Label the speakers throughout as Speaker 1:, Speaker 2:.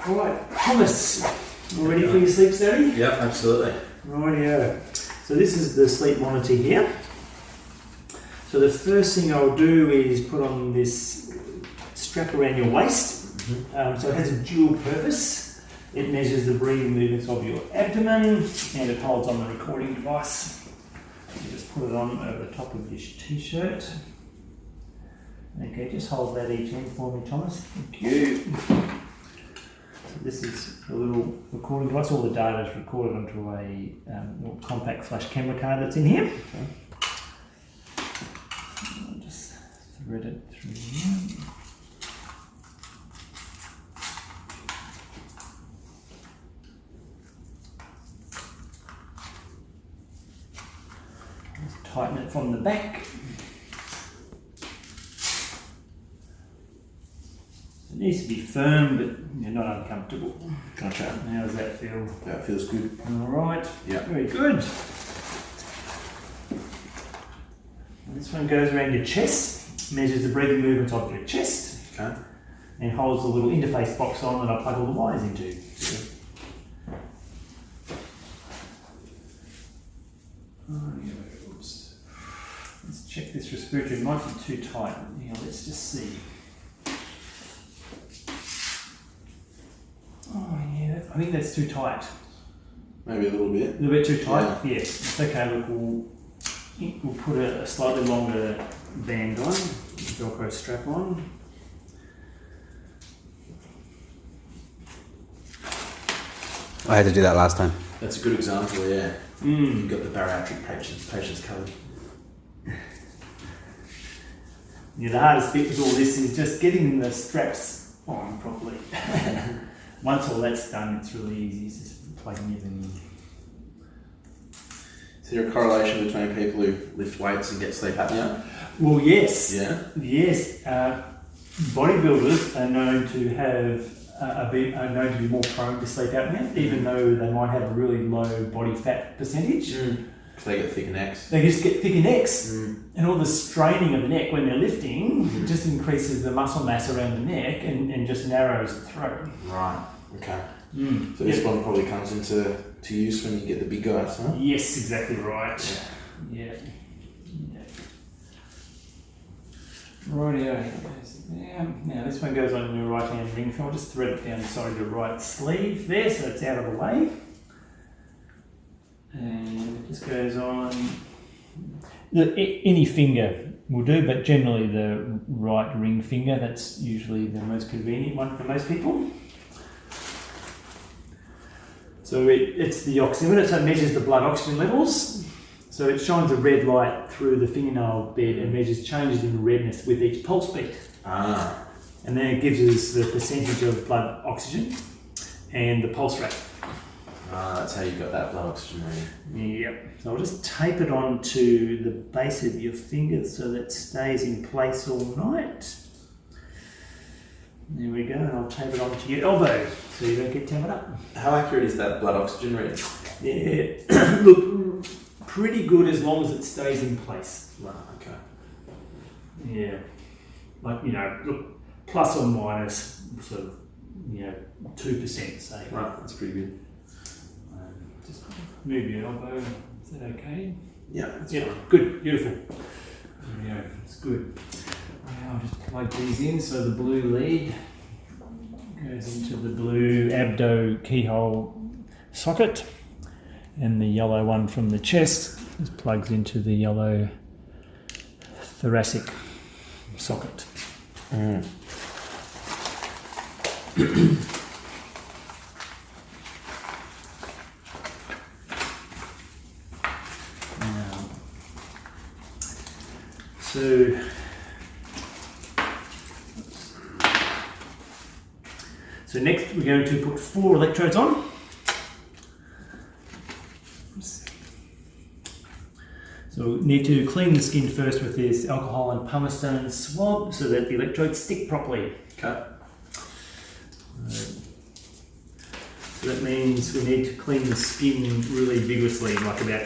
Speaker 1: Alright, Thomas, all ready for your sleep study?
Speaker 2: Yep, absolutely.
Speaker 1: Rightio. So this is the sleep monitor here. So the first thing I'll do is put on this strap around your waist. So it has a dual purpose. It measures the breathing movements of your abdomen and it holds on the recording device. You just put it on over the top of your t-shirt. Okay, just hold that each end for me, Thomas. Thank you. So this is a little recording device. All the data is recorded onto a little compact flash camera card that's in here. Okay. I'll just thread it through here. Just tighten it from the back. It needs to be firm, but you're not uncomfortable.
Speaker 2: Gotcha.
Speaker 1: How does that feel?
Speaker 2: That feels good.
Speaker 1: All right.
Speaker 2: Yeah.
Speaker 1: Very good. This one goes around your chest, measures the breathing movements of your chest,
Speaker 2: Okay.
Speaker 1: and holds a little interface box on that I plug all the wires into. Oops. Let's check this respiratory. It might be too tight. Now let's just see. Oh yeah, I think that's too tight.
Speaker 2: Maybe a little bit.
Speaker 1: A little bit too tight? Yeah. It's okay, look, we'll put a slightly longer band on, Velcro strap on.
Speaker 3: I had to do that last time.
Speaker 2: That's a good example, yeah. You've got the bariatric patients covered.
Speaker 1: Yeah, the hardest bit with all this is just getting the straps on properly. Once all that's done, it's really easy. It's just plugging everything in.
Speaker 2: Is there a correlation between people who lift weights and get sleep apnea?
Speaker 1: Well, yes.
Speaker 2: Yeah.
Speaker 1: Yes. Bodybuilders are known to have are known to be more prone to sleep apnea, even though they might have a really low body fat percentage.
Speaker 2: Because they get thicker necks.
Speaker 1: They just get thicker necks, and all the straining of the neck when they're lifting just increases the muscle mass around the neck and just narrows the throat.
Speaker 2: Right. Okay. So this one probably comes into use when you get the big guys, huh?
Speaker 1: Yes, exactly right. Yeah. Rightio. Now this one goes on your right hand ring finger. I'll just thread it down the side of your right sleeve there so it's out of the way. And it just goes on. Any finger will do, but generally the right ring finger, that's usually the most convenient one for most people. So it's the oximeter, so it measures the blood oxygen levels. So it shines a red light through the fingernail bed and measures changes in redness with each pulse beat. And then it gives us the percentage of blood oxygen and the pulse rate.
Speaker 2: That's how you got that blood oxygen reading.
Speaker 1: Yep. So I'll just tape it onto the base of your fingers so that it stays in place all night. There we go, and I'll tape it onto your elbow so you don't get tampered up.
Speaker 2: How accurate is that blood oxygen reading?
Speaker 1: Yeah, look, pretty good as long as it stays in place.
Speaker 2: Right, okay.
Speaker 1: Yeah, like, look, plus or minus sort of, 2%, say.
Speaker 2: Right, that's pretty good.
Speaker 1: Just move your elbow. Is that okay?
Speaker 2: Yeah, that's
Speaker 1: Yeah,
Speaker 2: fine.
Speaker 1: good, beautiful. There we go, it's good. Now I'll just plug these in so the blue lead goes into the blue abdo keyhole socket, and the yellow one from the chest just plugs into the yellow thoracic socket. So next we're going to put 4 electrodes on. So we need to clean the skin first with this alcohol and pumice stone swab so that the electrodes stick properly.
Speaker 2: Okay.
Speaker 1: So that means we need to clean the skin really vigorously, like about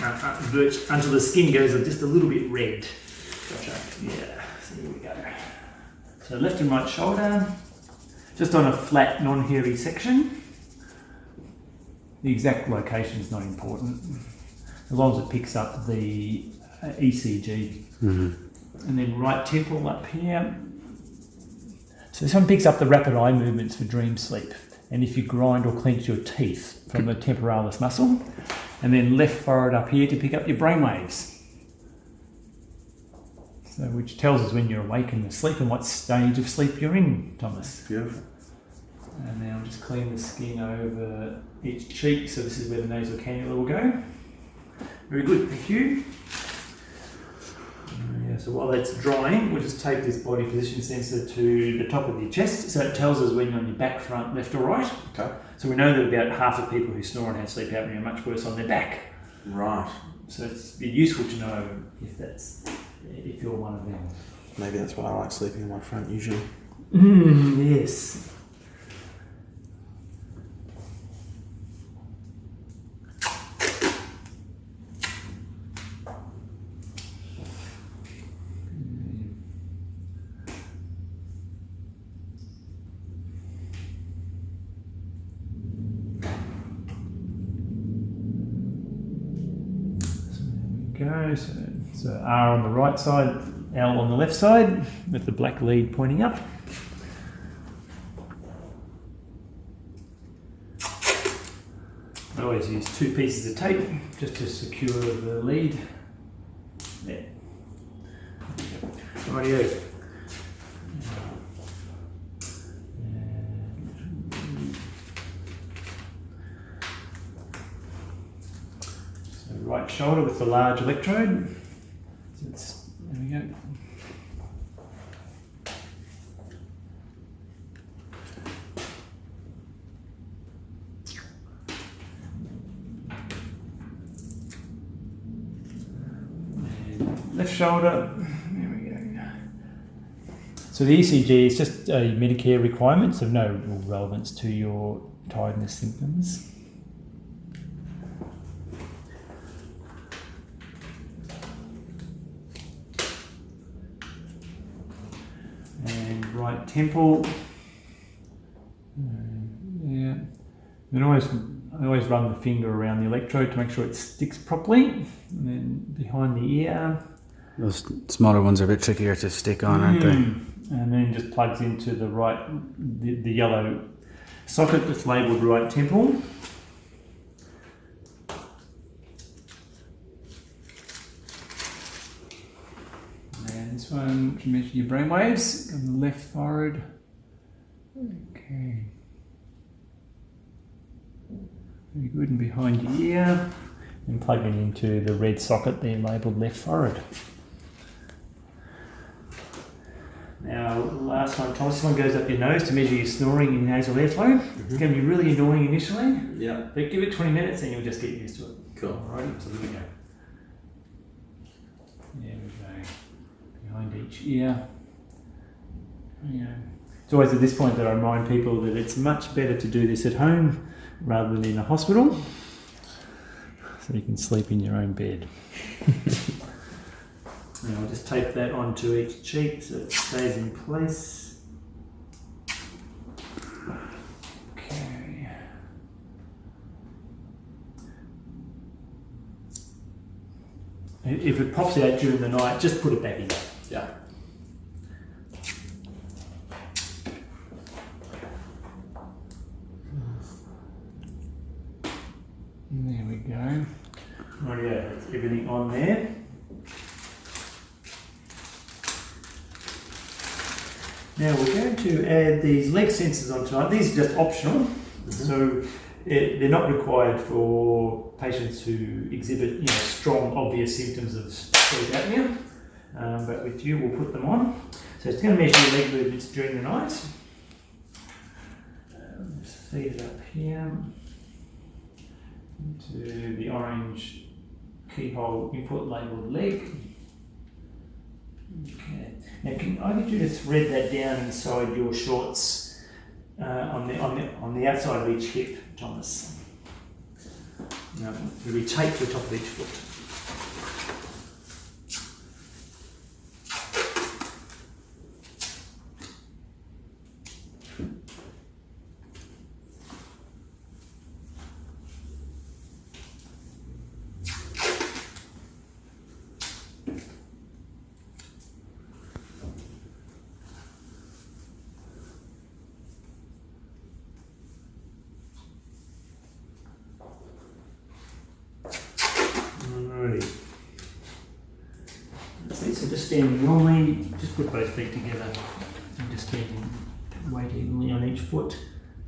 Speaker 1: until the skin goes just a little bit red.
Speaker 2: Gotcha.
Speaker 1: Yeah, so here we go. So left and right shoulder. just on a flat, non-hairy section. The exact location is not important, as long as it picks up the ECG.
Speaker 3: Mm-hmm.
Speaker 1: And then right temple up here. So this one picks up the rapid eye movements for dream sleep. And if you grind or clench your teeth from the temporalis muscle. And then left forehead up here to pick up your brain waves. So which tells us when you're awake and asleep and what stage of sleep you're in, Thomas.
Speaker 2: Beautiful.
Speaker 1: And now I'll just clean the skin over each cheek. So this is where the nasal cannula will go. Very good, thank you. Yeah, so while that's drying, we'll just take this body position sensor to the top of your chest, so it tells us when you're on your back, front, left or right.
Speaker 2: Okay.
Speaker 1: So we know that about half of people who snore and have sleep apnea are much worse on their back.
Speaker 2: Right.
Speaker 1: So it's useful to know if you're one of them.
Speaker 2: Maybe that's why I like sleeping in my front usually.
Speaker 1: Yes. Go. So R on the right side, L on the left side, with the black lead pointing up. I always use 2 pieces of tape just to secure the lead. There. Rightio. Right shoulder with the large electrode. So there we go. And left shoulder. There we go. So the ECG is just a Medicare requirement, so no real relevance to your tiredness symptoms. Right temple. Yeah. Then I always run the finger around the electrode to make sure it sticks properly. And then behind the ear.
Speaker 3: Those smaller ones are a bit trickier to stick on, aren't they?
Speaker 1: And then just plugs into the right, the yellow socket that's labelled right temple. This one to measure your brain waves on the left forehead. Okay. Very good, and behind your ear. And plugging into the red socket there labelled left forehead. Now, last one, Thomas, this one goes up your nose to measure your snoring and nasal airflow. It's going to be really annoying initially.
Speaker 2: Yeah.
Speaker 1: But give it 20 minutes and you'll just get used to it.
Speaker 2: Cool.
Speaker 1: Alright, so there we go. There we go. Behind each ear. Yeah. It's always at this point that I remind people that it's much better to do this at home rather than in a hospital, so you can sleep in your own bed. And I'll just tape that onto each cheek so it stays in place. Okay. If it pops out during the night, just put it back in.
Speaker 2: Yeah.
Speaker 1: There we go. Rightio, that's everything on there. Now we're going to add these leg sensors on tonight. These are just optional, so they're not required for patients who exhibit strong, obvious symptoms of sleep apnea. But with you, we'll put them on. So it's going to measure your leg movements during the night. Just feed it up here into the orange keyhole input labelled leg. Okay. Now, can I get you to thread that down inside your shorts on the outside of each hip, Thomas? Now, it'll be taped to the top of each foot. priority. That's it. So just stand normally, just put both feet together and just stand weight evenly on each foot.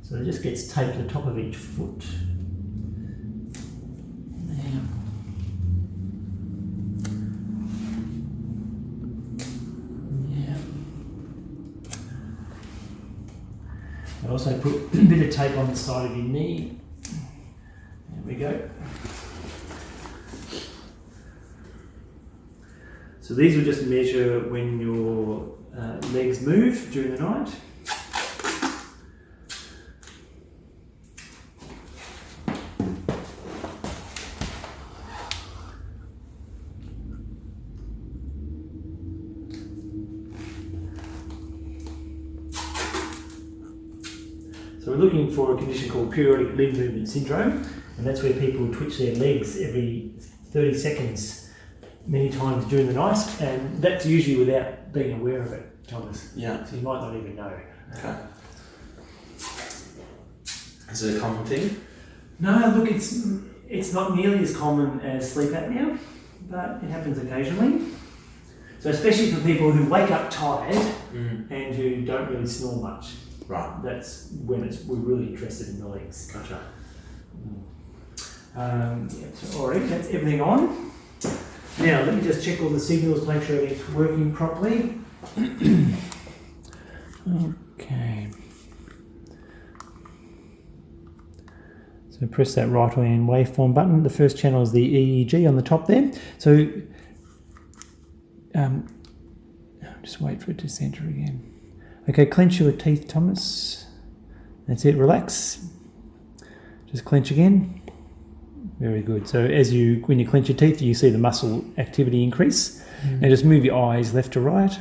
Speaker 1: So it just gets taped to the top of each foot. There. Yeah. I also put a bit of tape on the side of your knee. There we go. So these will just measure when your legs move during the night. So we're looking for a condition called periodic limb movement syndrome, and that's where people twitch their legs every 30 seconds many times during the night, and that's usually without being aware of it, Thomas.
Speaker 2: Yeah.
Speaker 1: So you might not even know.
Speaker 2: Okay. Is it a common thing?
Speaker 1: No, look, it's not nearly as common as sleep apnea, but it happens occasionally. So especially for people who wake up tired and who don't really snore much.
Speaker 2: Right.
Speaker 1: That's when we're really interested in the legs.
Speaker 2: Gotcha.
Speaker 1: So alright, that's everything on. Now let me just check all the signals to make sure it's working properly. Okay. So press that right hand waveform button. The first channel is the EEG on the top there. So just wait for it to centre again. Okay, clench your teeth, Thomas. That's it, relax. Just clench again. Very good. So when you clench your teeth, you see the muscle activity increase. Now just move your eyes left to right.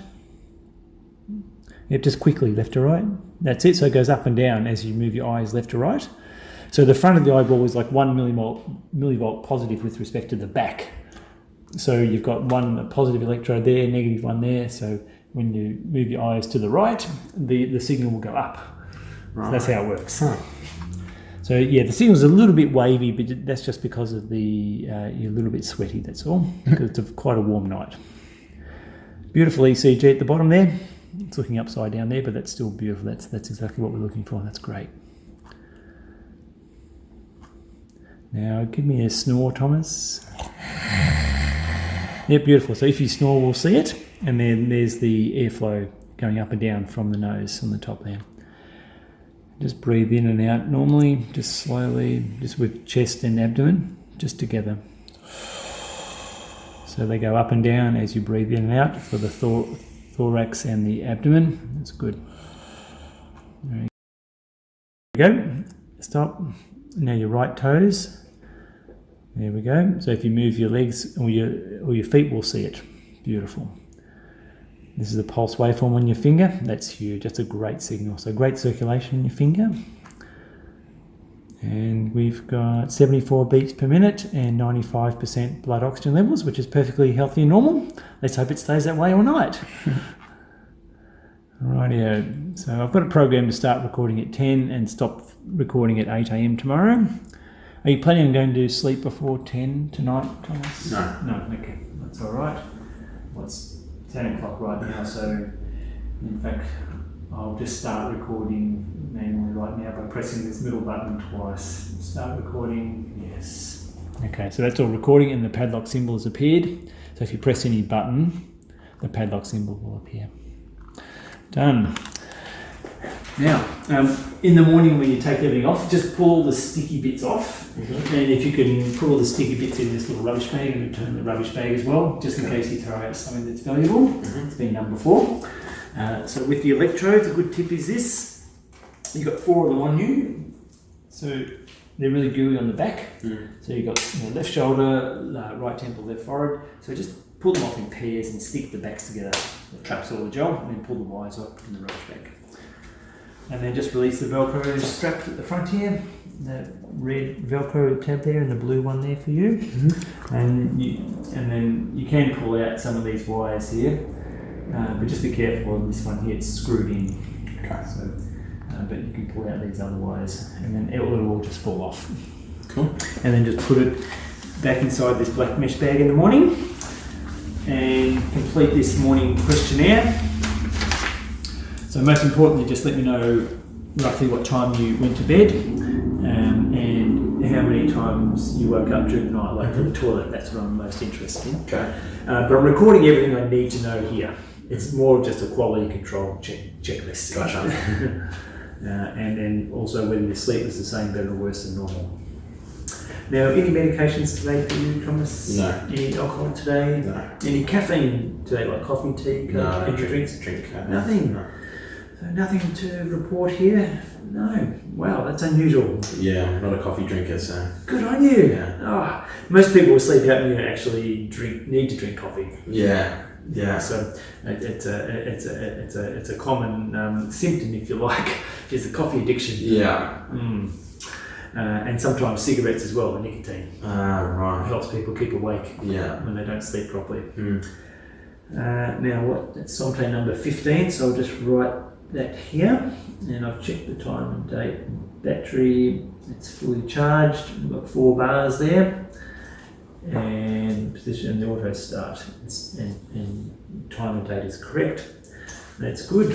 Speaker 1: Yep, just quickly left to right. That's it. So it goes up and down as you move your eyes left to right. So the front of the eyeball is like 1 millivolt positive with respect to the back. So you've got one positive electrode there, negative one there. So when you move your eyes to the right, the signal will go up. Right. So that's how it works. Huh. So yeah, the signal's a little bit wavy, but that's just because of you're a little bit sweaty, that's all, because it's quite a warm night. Beautiful ECG at the bottom there. It's looking upside down there, but that's still beautiful. That's exactly what we're looking for. That's great. Now give me a snore, Thomas. Yeah, beautiful. So if you snore, we'll see it. And then there's the airflow going up and down from the nose on the top there. Just breathe in and out normally, just slowly, just with chest and abdomen, just together. So they go up and down as you breathe in and out for the thorax and the abdomen. That's good. There you go. Stop. Now your right toes. There we go. So if you move your legs or your feet, we'll see it. Beautiful. This is a pulse waveform on your finger. That's huge. That's a great signal. So great circulation in your finger. And we've got 74 beats per minute and 95% blood oxygen levels, which is perfectly healthy and normal. Let's hope it stays that way all night. Rightio. So I've got a program to start recording at 10 and stop recording at 8 a.m. tomorrow. Are you planning on going to sleep before 10 tonight, Thomas?
Speaker 2: No.
Speaker 1: No, okay. That's all right. What's 10 o'clock right now, so in fact I'll just start recording manually right now by pressing this middle button twice. Start recording, yes. Okay, so that's all recording and the padlock symbol has appeared. So if you press any button, the padlock symbol will appear. Done. Now, in the morning when you take everything off, just pull the sticky bits off. And if you can put all the sticky bits in this little rubbish bag and return the rubbish bag as well, just in case you throw out something that's valuable. It's been done before. So with the electrodes, a good tip is this. You've got 4 of them on you. So they're really gooey on the back. So you've got left shoulder, right temple, left forehead. So just pull them off in pairs and stick the backs together. That traps all the gel, and then pull the wires off in the rubbish bag. And then just release the Velcro straps at the front here. The red Velcro tab there and the blue one there for you. And then you can pull out some of these wires here, but just be careful on this one here. It's screwed in. Okay. So, but you can pull out these other wires, and then it will all just fall off. Cool. And then just put it back inside this black mesh bag in the morning and complete this morning questionnaire. So most importantly, just let me know roughly what time you went to bed and how many times you woke up during the night, like for the toilet. That's what I'm most interested in.
Speaker 2: Okay.
Speaker 1: But I'm recording everything I need to know here. It's more just a quality control checklist.
Speaker 2: Gotcha.
Speaker 1: And then also whether your sleep was the same, better or worse than normal. Now, any medications today for you, Thomas?
Speaker 2: No.
Speaker 1: Any alcohol today?
Speaker 2: No.
Speaker 1: Any caffeine today, like coffee, tea,
Speaker 2: No.
Speaker 1: energy drinks?
Speaker 2: Drink.
Speaker 1: Nothing.
Speaker 2: No.
Speaker 1: So nothing to report here? No. Wow, that's unusual.
Speaker 2: Yeah, I'm not a coffee drinker, so.
Speaker 1: Good on you.
Speaker 2: Yeah.
Speaker 1: Oh, most people with sleep apnea actually need to drink coffee.
Speaker 2: Yeah. Yeah.
Speaker 1: So it's a common symptom, if you like, is the coffee addiction.
Speaker 2: Yeah.
Speaker 1: And sometimes cigarettes as well, the nicotine. It
Speaker 2: Right.
Speaker 1: helps people keep awake
Speaker 2: Yeah.
Speaker 1: when they don't sleep properly.
Speaker 2: Mm.
Speaker 1: Now, that's Somte number 15, so I'll just write that here. And I've checked the time and date and battery. It's fully charged. We've got 4 bars there. And position, the auto start. And time and date is correct. That's good.